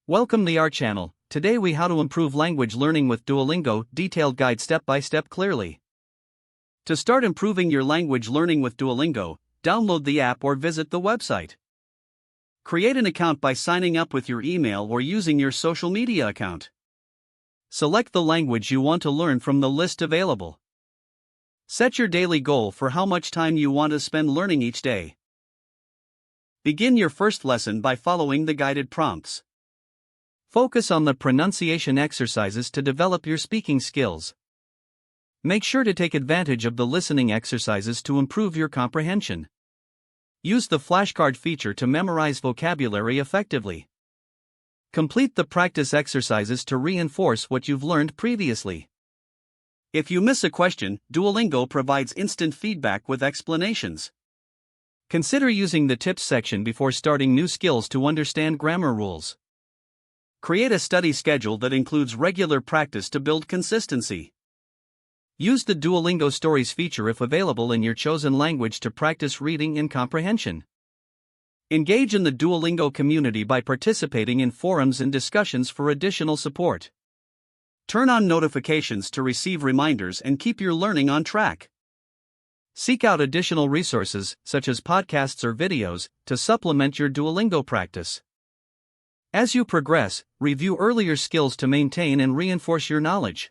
Welcome to our channel. Today we how to improve language learning with Duolingo, detailed guide step by step clearly. To start improving your language learning with Duolingo, download the app or visit the website. Create an account by signing up with your email or using your social media account. Select the language you want to learn from the list available. Set your daily goal for how much time you want to spend learning each day. Begin your first lesson by following the guided prompts. Focus on the pronunciation exercises to develop your speaking skills. Make sure to take advantage of the listening exercises to improve your comprehension. Use the flashcard feature to memorize vocabulary effectively. Complete the practice exercises to reinforce what you've learned previously. If you miss a question, Duolingo provides instant feedback with explanations. Consider using the tips section before starting new skills to understand grammar rules. Create a study schedule that includes regular practice to build consistency. Use the Duolingo Stories feature if available in your chosen language to practice reading and comprehension. Engage in the Duolingo community by participating in forums and discussions for additional support. Turn on notifications to receive reminders and keep your learning on track. Seek out additional resources, such as podcasts or videos, to supplement your Duolingo practice. As you progress, review earlier skills to maintain and reinforce your knowledge.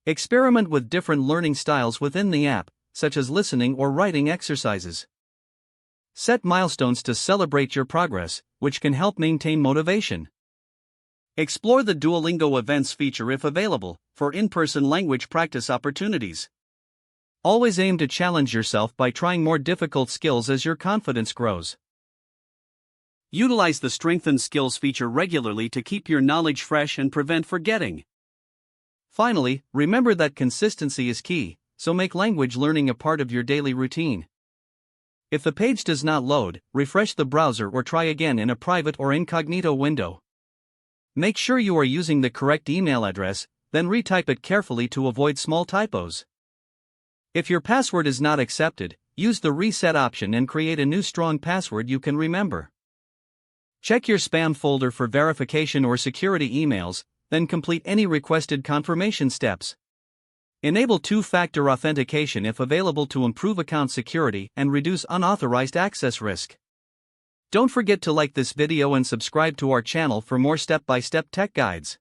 Experiment with different learning styles within the app, such as listening or writing exercises. Set milestones to celebrate your progress, which can help maintain motivation. Explore the Duolingo Events feature if available, for in-person language practice opportunities. Always aim to challenge yourself by trying more difficult skills as your confidence grows. Utilize the Strengthen Skills feature regularly to keep your knowledge fresh and prevent forgetting. Finally, remember that consistency is key, so make language learning a part of your daily routine. If the page does not load, refresh the browser or try again in a private or incognito window. Make sure you are using the correct email address, then retype it carefully to avoid small typos. If your password is not accepted, use the reset option and create a new strong password you can remember. Check your spam folder for verification or security emails, then complete any requested confirmation steps. Enable two-factor authentication if available to improve account security and reduce unauthorized access risk. Don't forget to like this video and subscribe to our channel for more step-by-step tech guides.